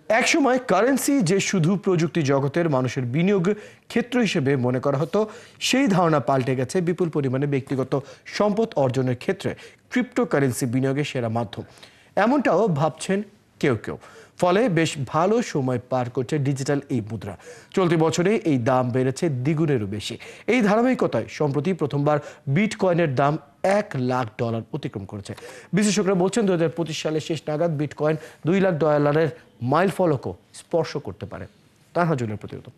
একসময় কারেন্সি যে শুধু প্রযুক্তি জগতের মানুষের বিনিয়োগ ক্ষেত্র হিসেবে মনে করা হতো, সেই ধারণা পাল্টে গেছে বিপুল পরিমাণে ব্যক্তিগত সম্পদ অর্জনের ক্ষেত্রে ক্রিপ্টোকারেন্সি বিনিয়োগের সেরা মাধ্যম। এমনটাও ভাবছেন কেউ কেউ। ফলে বেশ ভালো সময় পার করছে ডিজিটাল এই মুদ্রা। চলতি বছরে এই দাম বেড়েছে দ্বিগুণেরও বেশি। এই ধারাবাহিকতায় সম্প্রতি প্রথমবার বিটকয়েনের দাম $1,00,000 অতিক্রম করেছে। বিশেষজ্ঞরা বলছেন 2025 সালের শেষ নাগাদ বিটকয়েন $2,00,000 মাইল ফলকও স্পর্শ করতে পারে। তানহাজুলের প্রতিবেদন।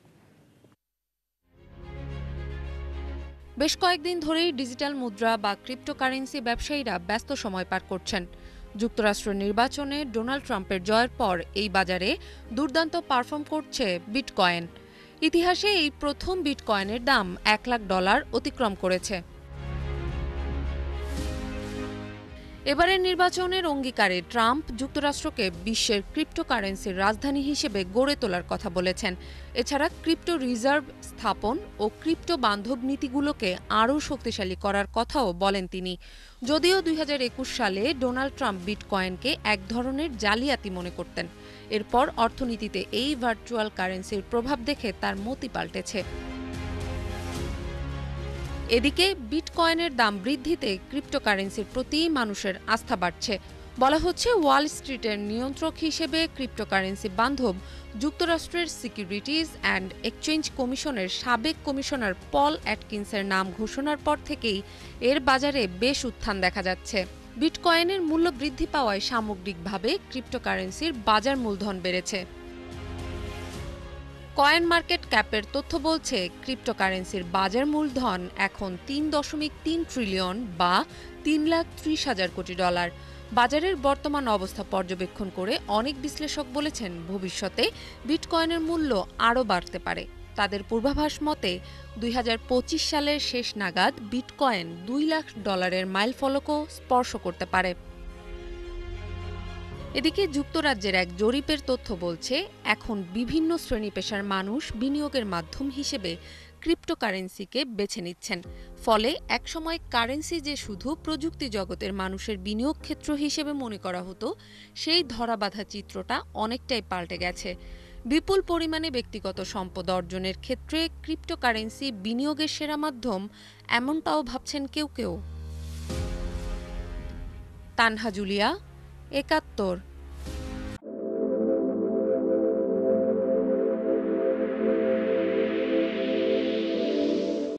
বেশ কয়েকদিন ধরেই ডিজিটাল মুদ্রা বা ক্রিপ্টোকারেন্সি ব্যবসায়ীরা ব্যস্ত সময় পার করছেন। যুক্তরাষ্ট্র নির্বাচনে ডোনাল্ড ট্রাম্পের জয়ের পর এই বাজারে দুর্দান্ত পারফর্ম করছে বিটকয়েন। ইতিহাসে এই প্রথম বিটকয়েনের দাম $1,00,000 অতিক্রম করেছে। এবারের নির্বাচনের অঙ্গীকারে ট্রাম্প যুক্তরাষ্ট্রকে বিশ্বের ক্রিপ্টোকারেন্সির রাজধানী হিসেবে গড়ে তোলার কথা বলেছেন। এছাড়া ক্রিপ্টো রিজার্ভ স্থাপন ও ক্রিপ্টো বান্ধব নীতিগুলোকে আরও শক্তিশালী করার কথাও বলেন তিনি। যদিও 2021 সালে ডোনাল্ড ট্রাম্প বিটকয়েনকে এক ধরনের জালিয়াতি মনে করতেন। এরপর অর্থনীতিতে এই ভার্চুয়াল কারেন্সির প্রভাব দেখে তার মতি পাল্টেছে। এদিকে বিটকয়েনের দাম বৃদ্ধিতে ক্রিপ্টোকারেন্সির প্রতি মানুষের আস্থা বাড়ছে। বলা হচ্ছে ওয়াল স্ট্রিটের নিয়ন্ত্রক হিসেবে ক্রিপ্টোকারেন্সি বান্ধব যুক্তরাষ্ট্রের সিকিউরিটিজ অ্যান্ড এক্সচেঞ্জ কমিশনের সাবেক কমিশনার পল অ্যাটকিন্সের নাম ঘোষণার পর থেকেই এর বাজারে বেশ উত্থান দেখা যাচ্ছে। বিটকয়েনের মূল্য বৃদ্ধি পাওয়ায় সামগ্রিকভাবে ক্রিপ্টোকারেন্সির বাজার মূলধন বেড়েছে। কয়েন মার্কেট ক্যাপের তথ্য বলছে ক্রিপ্টোকারেন্সির বাজার মূলধন এখন 3.3 ট্রিলিয়ন বা $3,30,000 কোটি। বাজারের বর্তমান অবস্থা পর্যবেক্ষণ করে অনেক বিশ্লেষক বলেছেন ভবিষ্যতে বিটকয়েনের মূল্য আরও বাড়তে পারে। তাদের পূর্বাভাস মতে 2025 সালের শেষ নাগাদ বিটকয়েন $2,00,000 মাইল ফলকও স্পর্শ করতে পারে। এদিকে যুক্তরাজ্যের এক জরিপের তথ্য বলছে এখন বিভিন্ন শ্রেণী পেশার মানুষ বিনিয়োগের মাধ্যম হিসেবে ক্রিপ্টোকারেন্সিকে বেছে নিচ্ছেন। ফলে একসময় কারেন্সি যে শুধু প্রযুক্তি জগতের মানুষের বিনিয়োগ ক্ষেত্র হিসেবে মনে করা হতো, সেই ধরাবাঁধা চিত্রটা অনেকটাই পাল্টে গেছে। বিপুল পরিমাণে ব্যক্তিগত সম্পদ অর্জনের ক্ষেত্রে ক্রিপ্টোকারেন্সি বিনিয়োগের সেরা মাধ্যম, এমনটাও ভাবছেন কেউ কেউ। তানহা জুলিয়া, 71